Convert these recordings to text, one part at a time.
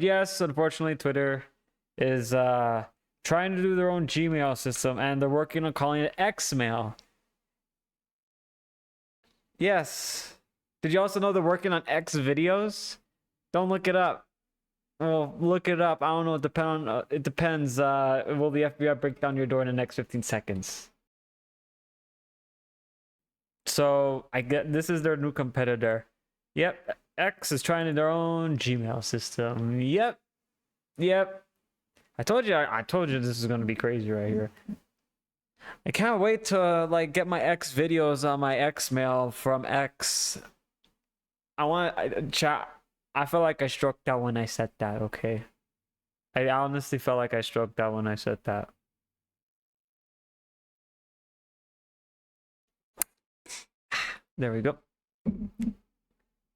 yes, unfortunately, Twitter is trying to do their own Gmail system, and they're working on calling it Xmail. Yes. Did you also know they're working on X videos? Don't look it up. Well, look it up. I don't know. It depends. Will the FBI break down your door in the next 15 seconds? So I get this is their new competitor. Yep. X is trying their own Gmail system. Yep. I told you this is gonna be crazy right here. I can't wait to like get my X videos on my Xmail from X. Chat. I feel like I stroked out when I said that. Okay. I honestly felt like I stroked out when I said that. There we go.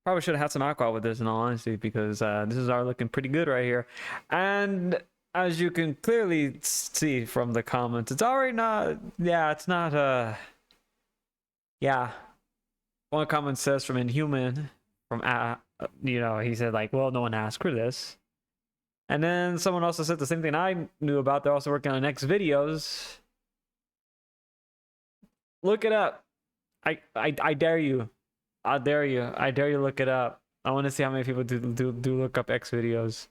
Probably should have had some alcohol with this in all honesty, because this is already looking pretty good right here. And as you can clearly see from the comments, it's already not, yeah, it's not, yeah. One comment says from Inhuman, from, you know, he said like, well, no one asked for this. And then someone also said the same thing I knew about. They're also working on X videos. Look it up. I dare you. I dare you. I dare you look it up. I want to see how many people do look up X videos.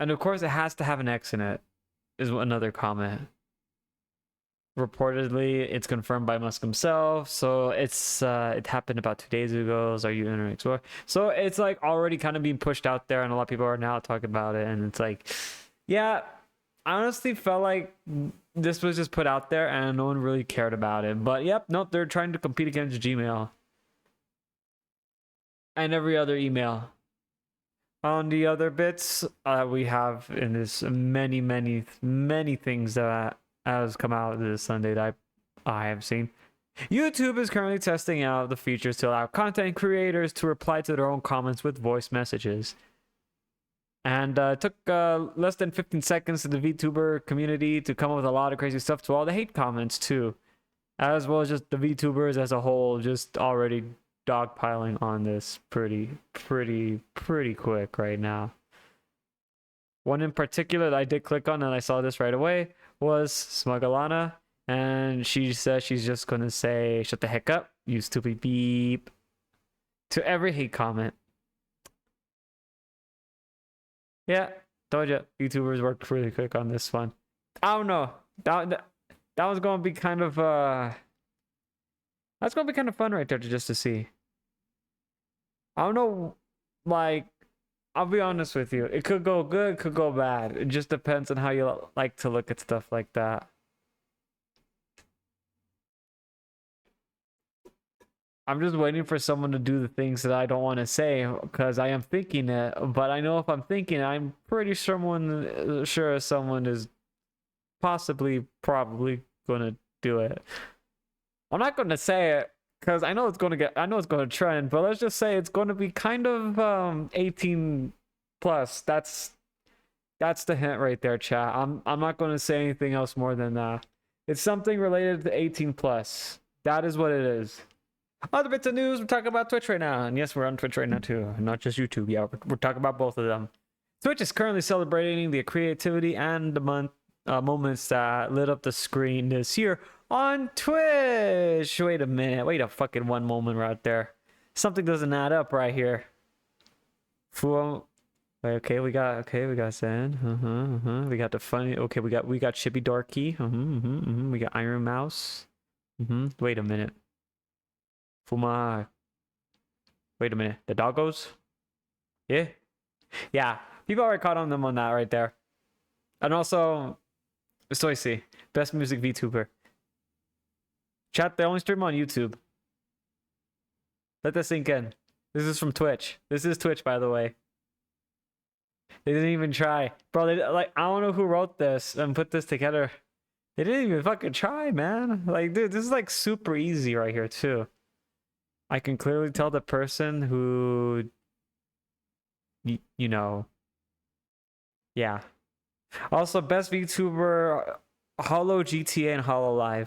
And of course, it has to have an X in it, is another comment. Reportedly, it's confirmed by Musk himself. So it's it happened about 2 days ago. So are you Internet Explorer? So it's like already kind of being pushed out there, and a lot of people are now talking about it. And it's like, yeah, I honestly felt like this was just put out there and no one really cared about it. But yep, nope, they're trying to compete against Gmail and every other email. On the other bits, we have in this many things that has come out this Sunday that I have seen. YouTube is currently testing out the features to allow content creators to reply to their own comments with voice messages. And it took less than 15 seconds to the VTuber community to come up with a lot of crazy stuff to all the hate comments too. As well as just the VTubers as a whole just already dogpiling on this pretty quick right now. One in particular that I did click on and I saw this right away was Smugalana. And she says she's just going to say, shut the heck up, you stupid beep, to every hate comment. Yeah, told you, YouTubers worked really quick on this one. I don't know. That was gonna be kind of that's gonna be kind of fun right there just to see. I don't know, like, I'll be honest with you. It could go good, it could go bad. It just depends on how you like to look at stuff like that. I'm just waiting for someone to do the things that I don't want to say because I am thinking it, but I know if I'm thinking, I'm pretty sure someone is probably gonna do it. I'm not gonna say it because I know it's gonna trend, but let's just say it's gonna be kind of 18 plus. That's the hint right there, chat. I'm not gonna say anything else more than that. It's something related to 18 plus. That is what it is. Other bits of news, we're talking about Twitch right now. And yes, we're on Twitch right now too, not just YouTube. Yeah, we're talking about both of them. Twitch is currently celebrating the creativity and the moments that lit up the screen this year on Twitch. Wait a minute. Wait a fucking one moment right there. Something doesn't add up right here. Okay, we got Zen. We got the funny. Okay, we got Chippy Dorky. We got Iron Mouse. Wait a minute. Fuma. Wait a minute. The doggos? Yeah. Yeah. People already caught on them on that right there. And also, Soisy, best music VTuber. Chat, they only stream on YouTube. Let that sink in. This is from Twitch. This is Twitch, by the way. They didn't even try. Bro, I don't know who wrote this and put this together. They didn't even fucking try, man. Like, dude, this is like super easy right here, too. I can clearly tell the person who, you know, yeah. Also, best VTuber, Hollow GTA and Hololive.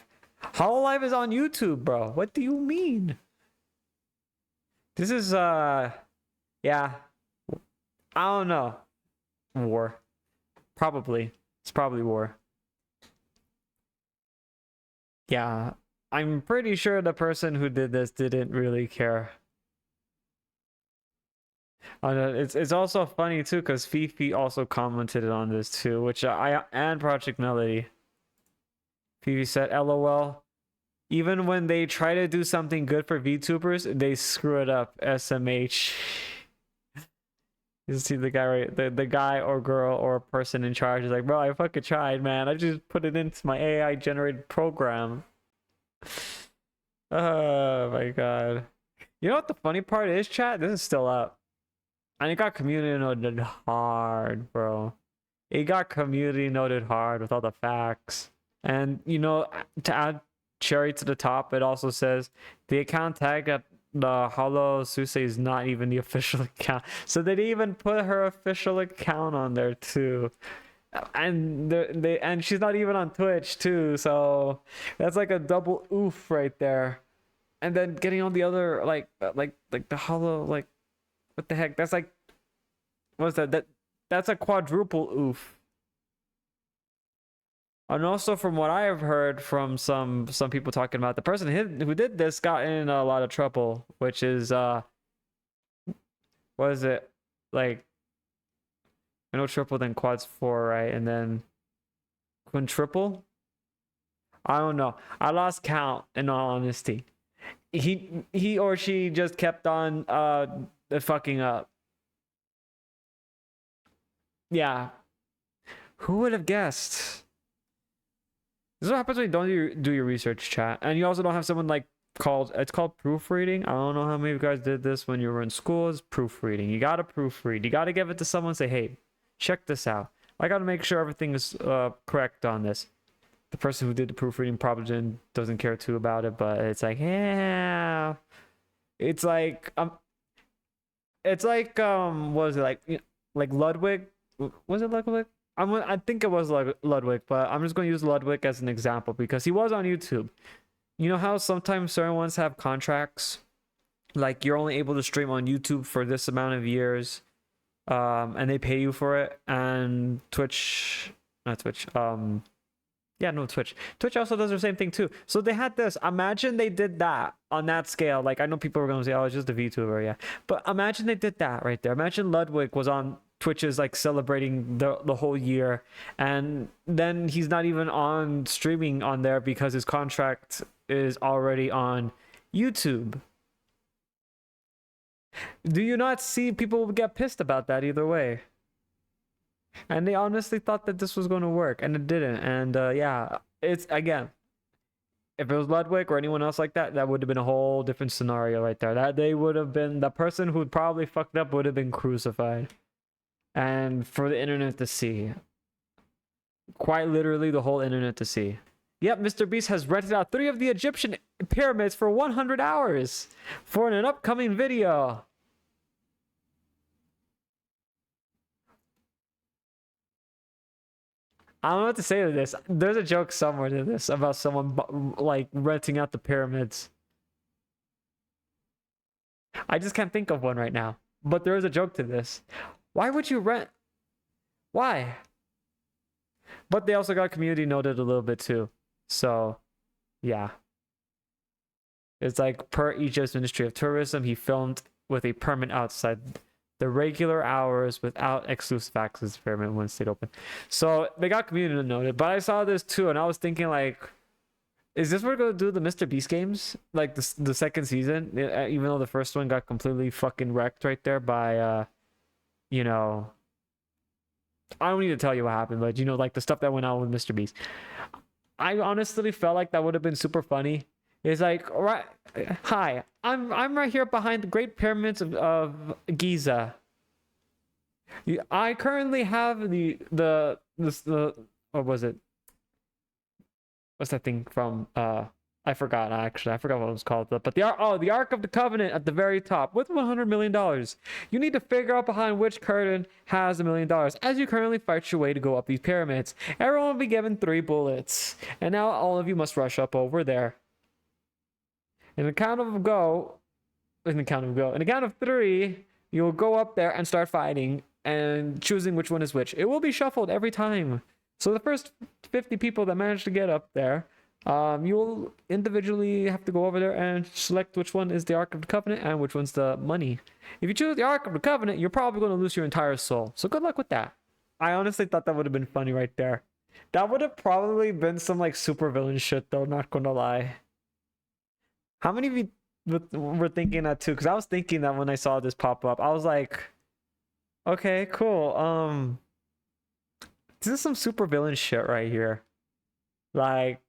Hololive is on YouTube, bro. What do you mean? This is, yeah. I don't know. War. Probably. It's probably war. Yeah. I'm pretty sure the person who did this didn't really care. It's also funny too because Fifi also commented on this too, which I and Project Melody. Fifi said, "LOL. Even when they try to do something good for VTubers, they screw it up. SMH." You see the guy, right? The guy or girl or person in charge is like, "Bro, I fucking tried, man. I just put it into my AI generated program." Oh my god. You know what the funny part is, chat? This is still up. And it got community noted hard, bro. It got community noted hard with all the facts. And, you know, to add cherry to the top, it also says the account tag at the Hollow Suse is not even the official account. So they didn't even put her official account on there too. And and she's not even on Twitch too, so that's like a double oof right there. And then getting on the other like the Hollow, like what the heck? That's like, what's that? That's a quadruple oof. And also, from what I have heard from some people talking about, the person who did this got in a lot of trouble, which is what is it, like? I know triple, then quad's 4, right? And then quintuple. I don't know. I lost count. In all honesty, he or she just kept on fucking up. Yeah. Who would have guessed? This is what happens when you don't do your research, chat. And you also don't have someone like it's called proofreading. I don't know how many of you guys did this when you were in school. It's proofreading. You gotta proofread. You gotta give it to someone and say, hey, check this out. I gotta make sure everything is correct on this. The person who did the proofreading probably doesn't care too about it, but it's like, yeah. It's like what was it, like Ludwig? Was it Ludwig? I think it was Ludwig, but I'm just going to use Ludwig as an example because he was on YouTube. You know how sometimes certain ones have contracts, like you're only able to stream on YouTube for this amount of years, and they pay you for it. And Twitch, not Twitch, yeah, no, Twitch also does the same thing too. So they had this. Imagine they did that on that scale. Like, I know people were going to say, oh, it's just a VTuber, yeah, but imagine they did that right there. Imagine Ludwig was on Twitch is like celebrating the whole year, and then he's not even on streaming on there because his contract is already on YouTube. Do you not see people get pissed about that either way? And they honestly thought that this was going to work, and it didn't. And yeah, it's, again, if it was Ludwig or anyone else like that, that would have been a whole different scenario right there. That they would have been, the person who'd probably fucked up would have been crucified. And for the internet to see. Quite literally the whole internet to see. Yep, Mr. Beast has rented out 3 of the Egyptian pyramids for 100 hours for an upcoming video. I don't know what to say to this. There's a joke somewhere to this about someone like renting out the pyramids. I just can't think of one right now. But there is a joke to this. Why would you rent? Why? But they also got community noted a little bit too. So, yeah. It's like, per Egypt's Ministry of Tourism, he filmed with a permit outside the regular hours without exclusive access to pyramid when it stayed open. So they got community noted. But I saw this too, and I was thinking, like, is this what we're gonna do the Mr. Beast games? Like the second season? Even though the first one got completely fucking wrecked right there by you know, I don't need to tell you what happened, but you know, like the stuff that went on with Mr. Beast. I honestly felt like that would have been super funny. It's like, right, hi, I'm right here behind the Great Pyramids of Giza. I currently have the what was it? What's that thing from? I forgot, actually. I forgot what it was called. But the Ark of the Covenant at the very top with $100 million. You need to figure out behind which curtain has $1 million as you currently fight your way to go up these pyramids. Everyone will be given 3 bullets. And now all of you must rush up over there. In the count of 3, you'll go up there and start fighting. and choosing which one is which. It will be shuffled every time. So the first 50 people that manage to get up there, you will individually have to go over there and select which one is the Ark of the Covenant and which one's the money. If you choose the Ark of the Covenant, you're probably going to lose your entire soul. So good luck with that. I honestly thought that would have been funny right there. That would have probably been some like super villain shit though, not gonna lie. How many of you were thinking that too? Because I was thinking that when I saw this pop up. I was like, okay, cool. This is some super villain shit right here. Like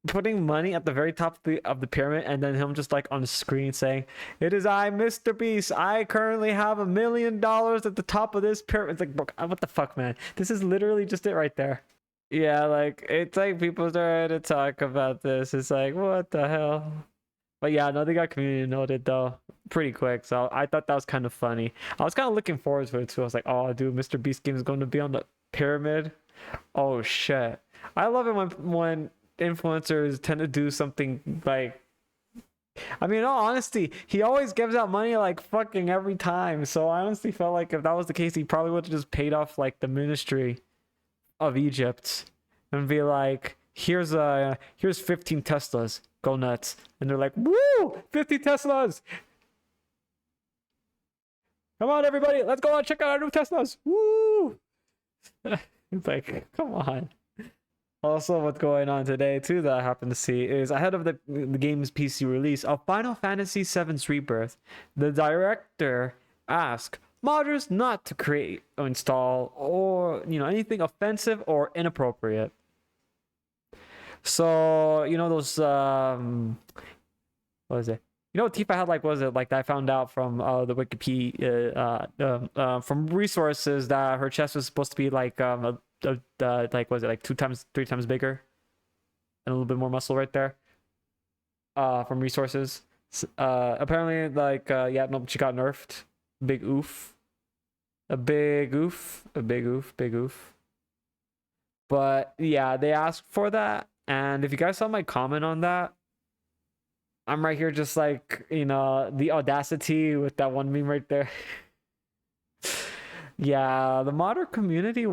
putting money at the very top of the pyramid and then him just like on the screen saying, "It is I, Mr. Beast. I currently have $1 million at the top of this pyramid." It's like, what the fuck, man? This is literally just it right there. Yeah, like it's like people started to talk about this. It's like, what the hell? But yeah, no, they got community noted though pretty quick. So I thought that was kind of funny. I was kind of looking forward to it too. I was like, oh, dude, Mr. Beast game is going to be on the pyramid. Oh shit. I love it when influencers tend to do something like, I mean, in all honesty, he always gives out money like fucking every time. So I honestly felt like if that was the case, he probably would have just paid off like the ministry of Egypt and be like, here's 15 Teslas, go nuts. And they're like, woo, 50 Teslas, come on everybody, let's go and check out our new Teslas, woo. It's like, come on. Also, what's going on today too that I happen to see is ahead of the game's PC release of Final Fantasy VII's Rebirth, the director asked modders not to create or install or anything offensive or inappropriate. So those what was it? What Tifa had like, was it like that I found out from the Wikipedia from resources that her chest was supposed to be like like, was it like 2 times 3 times bigger and a little bit more muscle right there from resources. Apparently like yeah, nope, she got nerfed. Big oof. A big oof. But yeah, they asked for that. And if you guys saw my comment on that, I'm right here just like, the audacity with that one meme right there. Yeah, the modder community,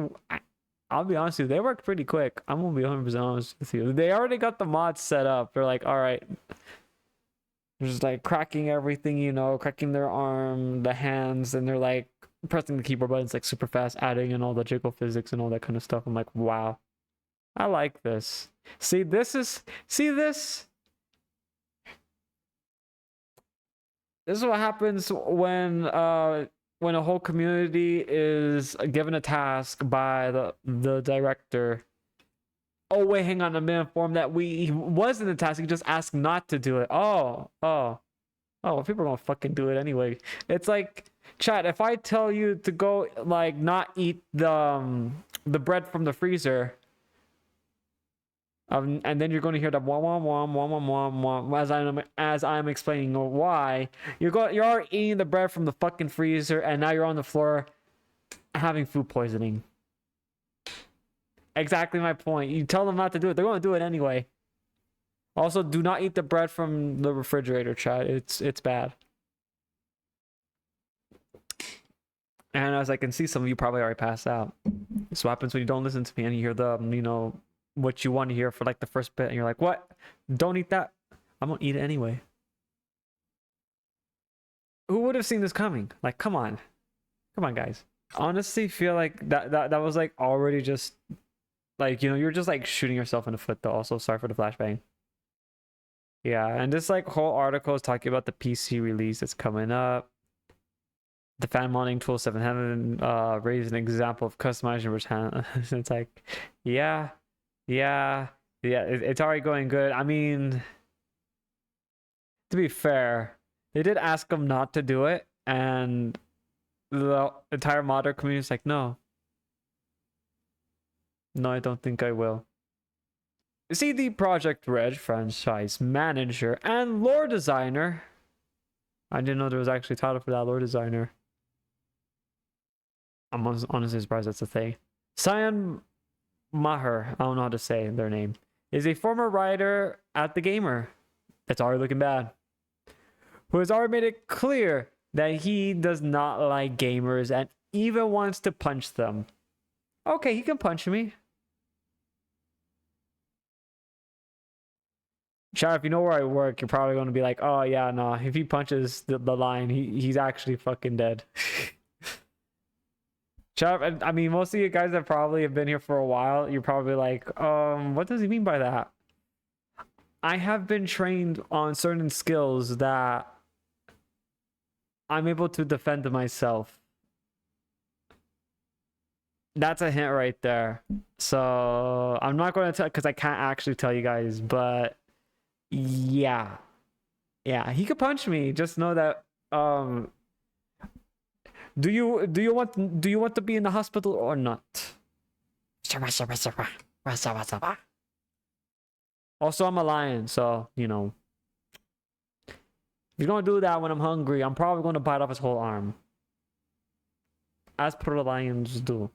I'll be honest with you, they worked pretty quick. I'm gonna be 100% honest with you. They already got the mods set up. They're like, all right. They're just like cracking everything, cracking their arm, the hands, and they're like pressing the keyboard buttons like super fast, adding in all the jiggle physics and all that kind of stuff. I'm like, wow, I like this. See this? This is what happens when a whole community is given a task by the director. Oh wait, hang on, I've been informed that he wasn't the task, he just asked not to do it. Oh, well, people are gonna fucking do it anyway. It's like, chat, if I tell you to go like not eat the bread from the freezer, and then you're going to hear the wah wah wah wah wah wah as I'm explaining why you're already eating the bread from the fucking freezer, and now you're on the floor having food poisoning. Exactly my point. You tell them not to do it, they're going to do it anyway. Also, do not eat the bread from the refrigerator, chat. It's bad. And as I can see, some of you probably already passed out. This is what happens when you don't listen to me and you hear the what you want to hear for like the first bit, and you're like, what? Don't eat that. I'm gonna eat it anyway. Who would have seen this coming? Like, come on, guys. Honestly, feel like that was like already just like, you're just like shooting yourself in the foot though. Also, sorry for the flashbang. Yeah, and this like whole article is talking about the PC release that's coming up. The fan modding tool 7 Heaven raised an example of customizing version. It's like, yeah, it's already going good. I mean, to be fair, they did ask them not to do it, and the entire modder community is like, no, I don't think I will. CD Projekt Red franchise manager and lore designer. I didn't know there was actually a title for that, lore designer. I'm honestly surprised that's a thing. Cyan Maher, I don't know how to say their name, is a former writer at The Gamer. It's already looking bad. Who has already made it clear that he does not like gamers and even wants to punch them. Okay, he can punch me. Chat, if you know where I work, you're probably going to be like, oh yeah, no, if he punches the lion, he's actually fucking dead. Chat, I mean, most of you guys that probably have been here for a while, you're probably like, what does he mean by that? I have been trained on certain skills that I'm able to defend myself. That's a hint right there. So I'm not going to tell, because I can't actually tell you guys, but yeah, he could punch me. Just know that. Do you want to be in the hospital or not? Also, I'm a lion, so you know. If he's gonna do that when I'm hungry, I'm probably gonna bite off his whole arm, as per the lions do.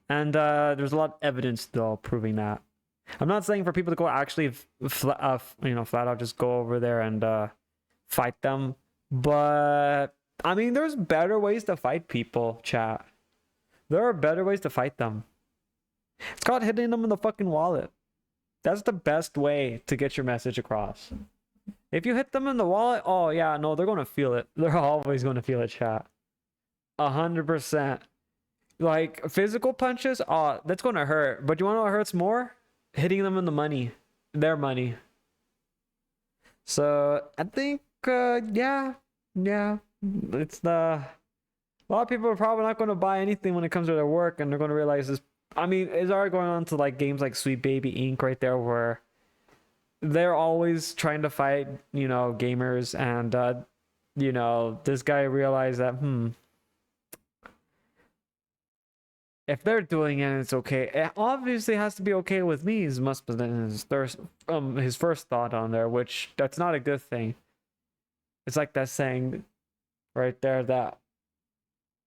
And there's a lot of evidence though proving that. I'm not saying for people to go actually flat out just go over there and fight them, but I mean, there's better ways to fight people, chat. There are better ways to fight them. It's called hitting them in the fucking wallet. That's the best way to get your message across. If you hit them in the wallet, oh yeah, no, they're gonna feel it. They're always gonna feel it, chat. 100%. Like physical punches, oh, that's gonna hurt. But you wanna know what hurts more? Hitting them in the money, their money. So I think, yeah, it's a lot of people are probably not going to buy anything when it comes to their work, and they're going to realize this. I mean, it's already going on to like games like Sweet Baby Inc. right there, where they're always trying to fight, gamers, and this guy realized that if they're doing it, it's okay. It obviously has to be okay with me. Must have been his first thought on there, which that's not a good thing. It's like that saying right there that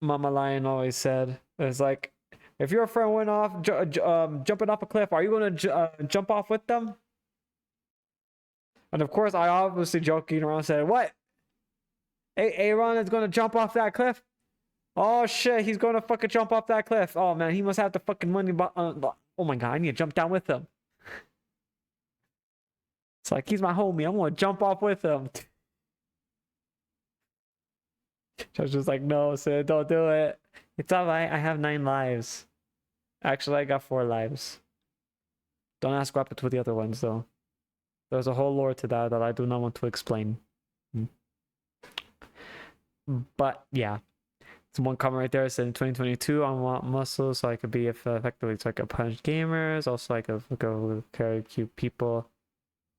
Mama Lion always said. It's like, if your friend went off jumping off a cliff, are you going to jump off with them? And of course, I obviously joking around said, what? Aaron is going to jump off that cliff? Oh shit, he's going to fucking jump off that cliff. Oh man, he must have the fucking money. Oh my god, I need to jump down with him. It's like, he's my homie. I'm going to jump off with him. I was just like, no, Sid, don't do it. It's alright, I have 9 lives. Actually, I got 4 lives. Don't ask what happened with the other ones, though. There's a whole lore to that I do not want to explain. But, yeah. It's one comment right there. It said in 2022, I want muscles so I could be effectively so I could punch gamers. Also, I could go carry cute people.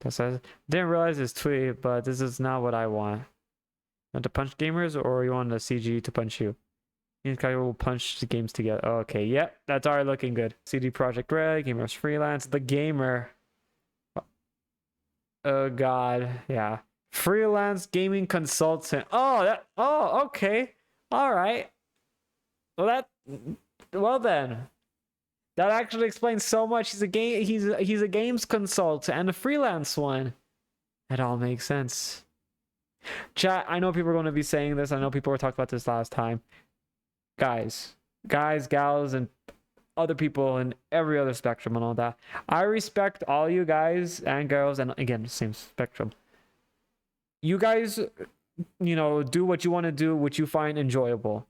That says, didn't realize this tweet, but this is not what I want. You want to punch gamers, or you want the CG to punch you? You guys will punch the games together. Okay, yep, that's already looking good. CD Projekt Red, Gamers Freelance, The Gamer. Oh god, yeah. Freelance gaming consultant. Oh, okay. All right. Well then. That actually explains so much. He's a games consultant and a freelance one. It all makes sense. Chat, I know people are going to be saying this. I know people were talking about this last time. Guys, gals, and other people in every other spectrum and all that. I respect all you guys and girls, and again, same spectrum. You guys, do what you want to do, which you find enjoyable.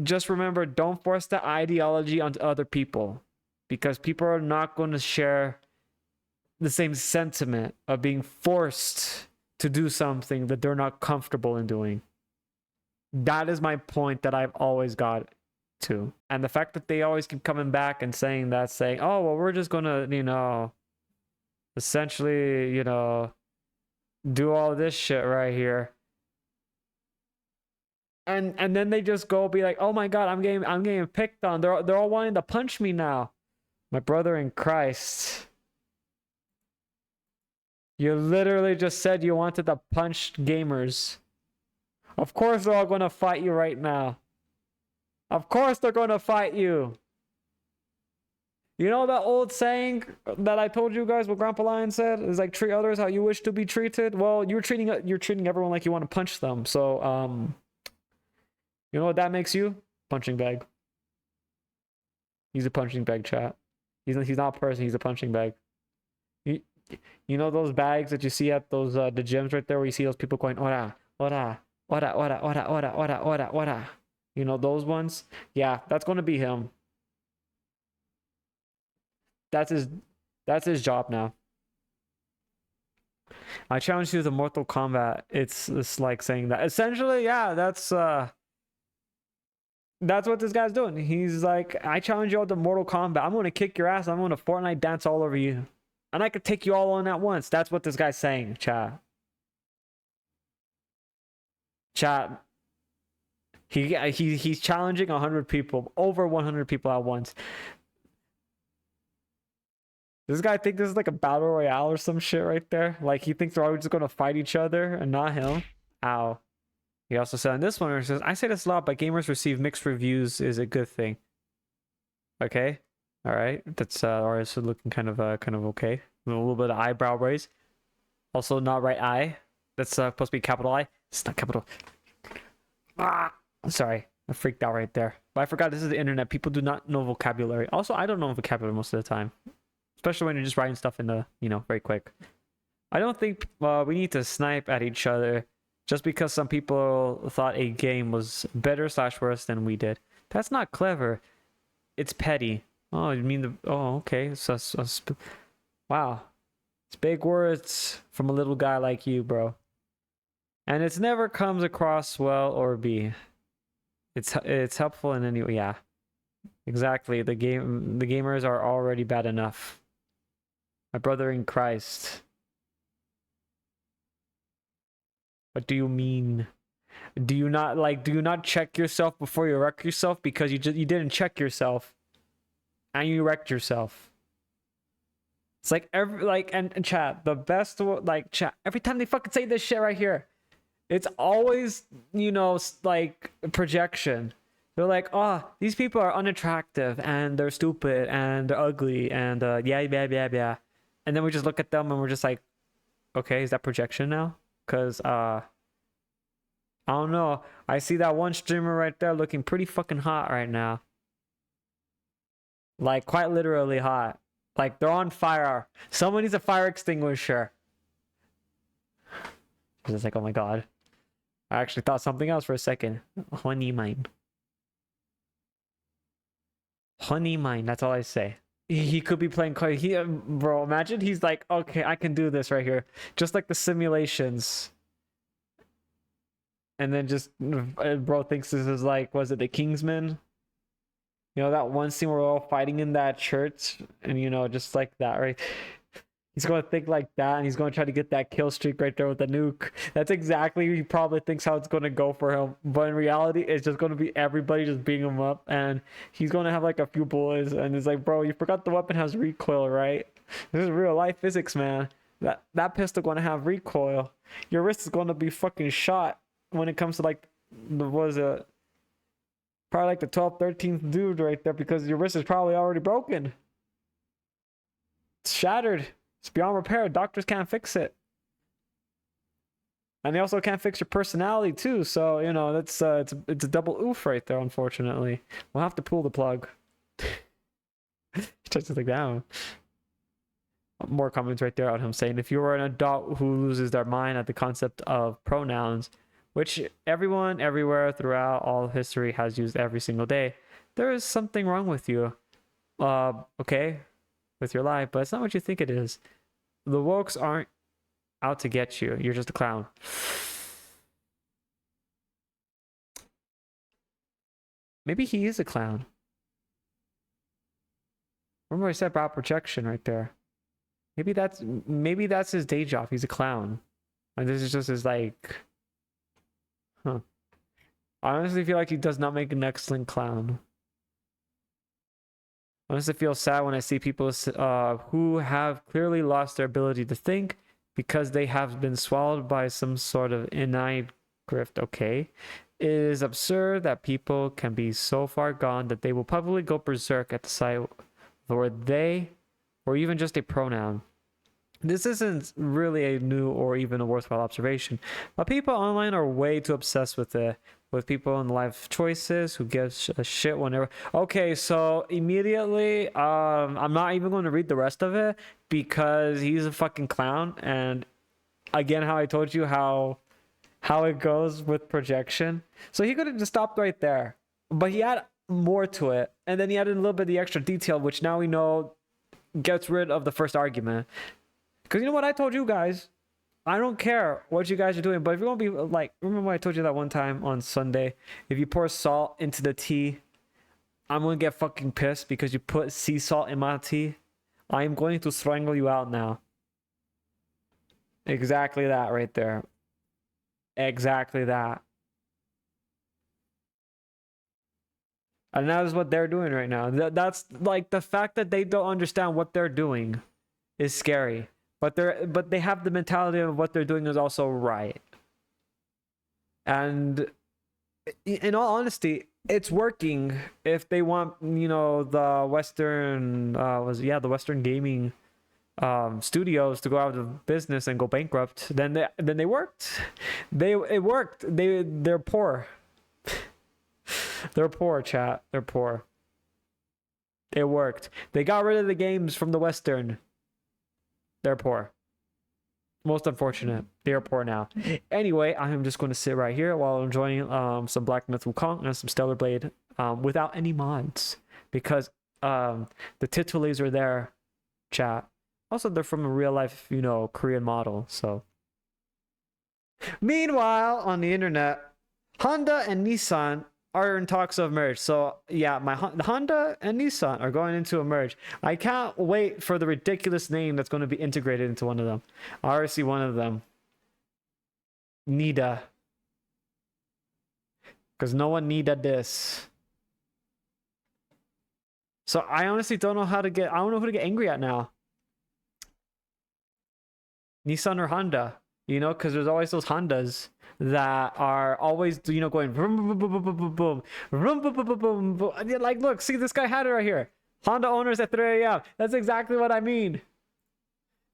Just remember, don't force the ideology onto other people, because people are not going to share the same sentiment of being forced to do something that they're not comfortable in doing. That is my point that I've always got to. And the fact that they always keep coming back and saying, oh, well, we're just going to, essentially, do all this shit right here. And then they just go be like, oh my god, I'm getting picked on. They're all wanting to punch me now. My brother in Christ. You literally just said you wanted to punch gamers. Of course they're all going to fight you right now. Of course they're going to fight you. You know that old saying that I told you guys what Grandpa Lion said? Is like, treat others how you wish to be treated. Well, you're treating everyone like you want to punch them. So, You know what that makes you? Punching bag. He's a punching bag, chat. He's not a person, he's a punching bag. You, you know those bags that you see at those the gyms right there where you see those people going ora, ora, ora, ora, ora, ora, ora, ora, ora. You know those ones? Yeah, that's gonna be him. That's his job now. I challenge you to Mortal Kombat. It's like saying that. Essentially, yeah, that's what this guy's doing. He's like, I challenge you all to Mortal Kombat. I'm gonna kick your ass. I'm gonna Fortnite dance all over you. And I could take you all on at once. That's what this guy's saying, chat. Chat. He's challenging 100 people, over 100 people at once. This guy think this is like a battle royale or some shit right there. Like he thinks they're all just gonna fight each other and not him. Ow. He also said on this one, it says, I say this a lot, but gamers receive mixed reviews is a good thing. Okay. All right. That's RS looking kind of okay. A little bit of eyebrow raise. Also not right eye. That's supposed to be capital I. It's not capital. Ah, sorry. I freaked out right there. But I forgot this is the internet. People do not know vocabulary. Also, I don't know vocabulary most of the time. Especially when you're just writing stuff in the, very quick. I don't think we need to snipe at each other just because some people thought a game was better / worse than we did. That's not clever. It's petty. Oh, you mean the... Oh, okay. Wow. It's big words from a little guy like you, bro. And it never comes across well or be. It's helpful in any way. Yeah. Exactly. The gamers are already bad enough. My brother in Christ. What do you mean? Do you not check yourself before you wreck yourself because you didn't check yourself and you wrecked yourself? It's like and chat, the best chat, every time they fucking say this shit right here, it's always, like projection. They're like, oh, these people are unattractive and they're stupid and they're ugly and yeah. And then we just look at them and we're just like, okay, is that projection now? Because I don't know. I see that one streamer right there looking pretty fucking hot right now. Like quite literally hot. Like they're on fire. Someone needs a fire extinguisher. It's like, oh my god. I actually thought something else for a second. Honey mine. Honey mine, that's all I say. He could be playing bro, imagine he's like, okay, I can do this right here. Just like the simulations. And then just, bro thinks this is like, was it the Kingsman? That one scene where we're all fighting in that church and, just like that, right? He's going to think like that and he's going to try to get that kill streak right there with the nuke. That's exactly, he probably thinks how it's going to go for him. But in reality, it's just going to be everybody just beating him up. And he's going to have like a few bullets. And it's like, bro, you forgot the weapon has recoil, right? This is real life physics, man. That pistol going to have recoil. Your wrist is going to be fucking shot when it comes to like, probably like the 12th, 13th dude right there because your wrist is probably already broken. It's shattered. It's beyond repair. Doctors can't fix it. And they also can't fix your personality too. So, that's it's a double oof right there, unfortunately. We'll have to pull the plug. Just like that. More comments right there on him saying, if you were an adult who loses their mind at the concept of pronouns, which everyone everywhere throughout all history has used every single day, there is something wrong with you. Okay, with your life, but it's not what you think it is. The wokes aren't out to get you. You're just a clown. Maybe he is a clown. Remember I said about projection right there. Maybe that's his day job. He's a clown. And this is just his like... Huh. I honestly feel like he does not make an excellent clown. I honestly feel sad when I see people who have clearly lost their ability to think because they have been swallowed by some sort of innate grift. Okay. It is absurd that people can be so far gone that they will probably go berserk at the sight of the word they or even just a pronoun. This isn't really a new or even a worthwhile observation, but people online are way too obsessed with it. with people in life choices who gives a shit whenever. Okay, so immediately, I'm not even going to read the rest of it because he's a fucking clown. And again, how I told you how it goes with projection. So he could have just stopped right there, but he had more to it, and then he added a little bit of the extra detail, which now we know gets rid of the first argument. Because you know what I told you guys? I don't care what you guys are doing, but if you're gonna be like, remember I told you that one time on Sunday, if you pour salt into the tea, I'm gonna get fucking pissed because you put sea salt in my tea. I am going to strangle you out now. Exactly that right there. Exactly that. And that is what they're doing right now. That's like the fact that they don't understand what they're doing is scary. But they have the mentality of what they're doing is also right. And in all honesty, it's working if they want, you know, the Western the Western gaming studios to go out of business and go bankrupt. Then they worked. It worked. They're poor. They're poor, chat. They're poor. It worked. They got rid of the games from the Western. They're poor. Most unfortunate. They are poor now. Anyway, I am just going to sit right here while enjoying some Black Myth Wukong and some Stellar Blade without any mods. Because the titulays are there, chat. Also, they're from a real life, you know, Korean model, so. Meanwhile, on the internet, Honda and Nissan are in talks of merge. So yeah, Honda and Nissan are going into a merge. I can't wait for the ridiculous name that's going to be integrated into one of them. I already see one of them. Nida. Because no one needed this. So I honestly don't know how to get, I don't know who to get angry at now. Nissan or Honda, you know, because there's always those Hondas that are always, you know, going vroom, boom, boom, boom, boom, boom, boom, vroom, boom, boom, boom, boom, boom. Like, look, see, this guy had it right here. Honda owners at 3 a.m. That's exactly what I mean.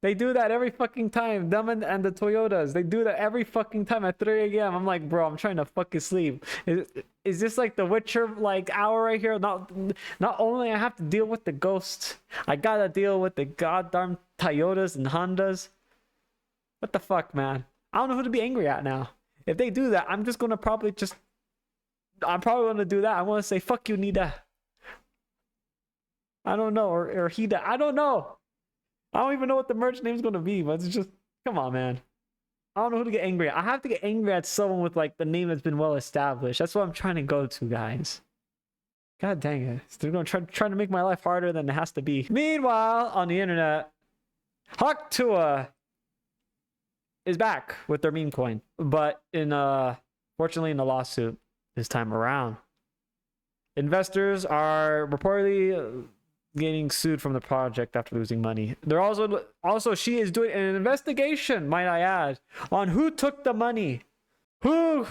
They do that every fucking time. Them and the Toyotas, they do that every fucking time at 3 a.m. I'm like, bro, I'm trying to fucking sleep. Is this like the Witcher like hour right here? Not only I have to deal with the ghosts, I gotta deal with the goddamn Toyotas and Hondas. What the fuck, man? I don't know who to be angry at now. If they do that, I'm probably gonna do that. I want to say, fuck you, Nida. I don't know, or Hida. I don't know. I don't even know what the merch name's gonna be, but it's just, come on, man. I don't know who to get angry at. I have to get angry at someone with like the name that's been well established. That's what I'm trying to go to, guys. God dang it. They're gonna try to make my life harder than it has to be. Meanwhile, on the internet, Hawk Tua is back with their meme coin, but fortunately in a lawsuit this time around. Investors are reportedly getting sued from the project after losing money. They're also she is doing an investigation, might I add, on who took the money. Who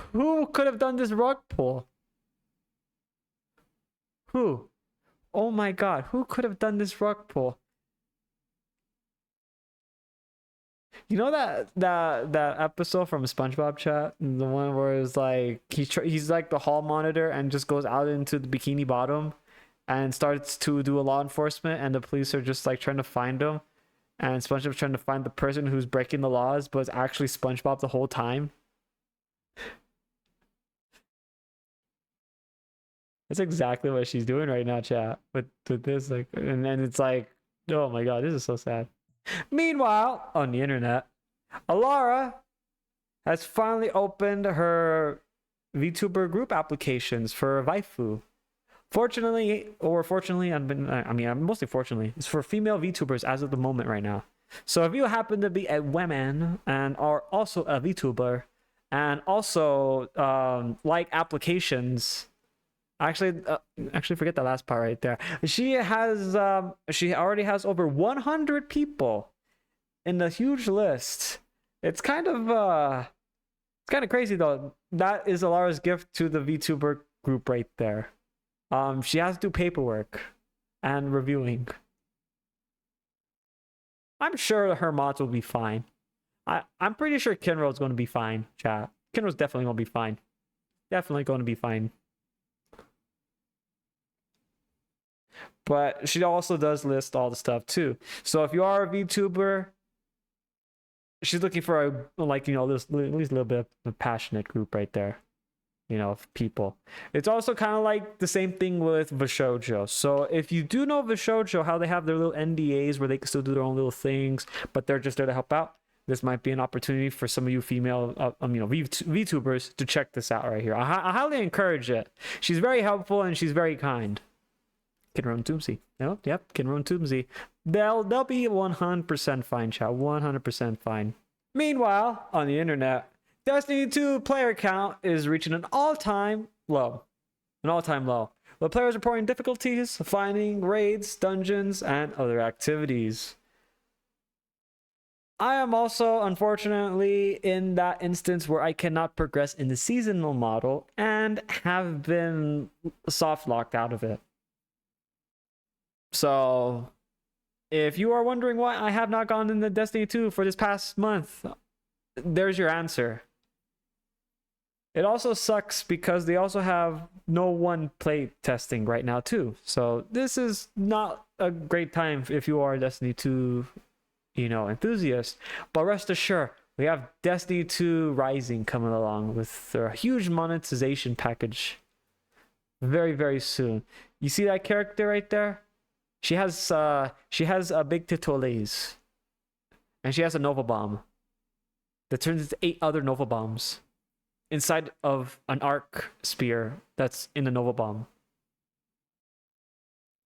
could have done this rug pull? Who? Oh my god, who could have done this rug pull? You know that episode from SpongeBob chat, the one where it's like he's like the hall monitor and just goes out into the Bikini Bottom and starts to do a law enforcement, and the police are just like trying to find him, and SpongeBob's trying to find the person who's breaking the laws, but it's actually SpongeBob the whole time. That's exactly what she's doing right now, chat. With this, like, and then it's like, oh my god, this is so sad. Meanwhile, on the internet, Alara has finally opened her VTuber group applications for Waifu. Fortunately, mostly fortunately, it's for female VTubers as of the moment right now. So if you happen to be a woman and are also a VTuber and also like applications, actually forget the last part right there. She already has over 100 people in the huge list. It's kind of crazy though. That is Alara's gift to the VTuber group right there. She has to do paperwork and reviewing. I'm sure her mods will be fine. I'm pretty sure Kinro's going to be fine, chat. Kinro's definitely going to be fine. definitely going to be fine. But she also does list all the stuff too. So if you are a VTuber, she's looking for a, like, you know, this at least a little bit of a passionate group right there, you know, of people. It's also kind of like the same thing with vtuber. So if you do know vtuber, how they have their little NDAs where they can still do their own little things, but they're just there to help out, this might be an opportunity for some of you female, you know, VTubers to check this out right here. I highly encourage it. She's very helpful and she's very kind. Kinron Toomsy. No, yep, Kinron Toomsy. They'll be 100% fine, chat. 100% fine. Meanwhile, on the internet, Destiny 2 player count is reaching an all-time low. An all-time low. The players reporting difficulties finding raids, dungeons, and other activities. I am also, unfortunately, in that instance where I cannot progress in the seasonal model and have been soft locked out of it. So, if you are wondering why I have not gone into Destiny 2 for this past month, there's your answer. It also sucks because they also have no one play testing right now too. So this is not a great time if you are a Destiny 2, you know, enthusiast. But rest assured, we have Destiny 2 Rising coming along with a huge monetization package very, very soon. You see that character right there? She has a big titoles, and she has a Nova Bomb that turns into 8 other Nova Bombs inside of an arc spear that's in the Nova Bomb.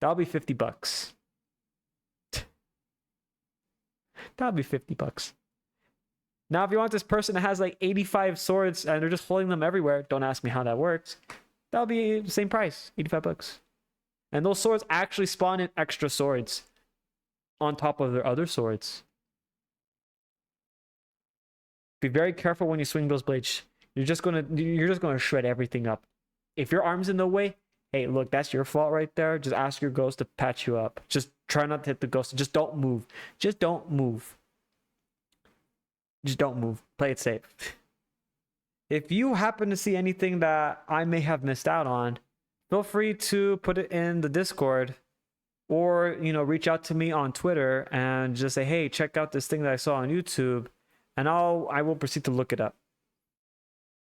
That'll be $50. That'll be $50. Now, if you want this person that has like 85 swords and they're just holding them everywhere, don't ask me how that works. That'll be the same price, $85. And those swords actually spawn in extra swords on top of their other swords. Be very careful when you swing those blades. You're just gonna shred everything up. If your arm's in the way, hey, look, that's your fault right there. Just ask your ghost to patch you up. Just try not to hit the ghost. Just don't move. Just don't move. Just don't move. Play it safe. If you happen to see anything that I may have missed out on, feel free to put it in the Discord, or, you know, reach out to me on Twitter and just say, hey, check out this thing that I saw on YouTube, and I will proceed to look it up.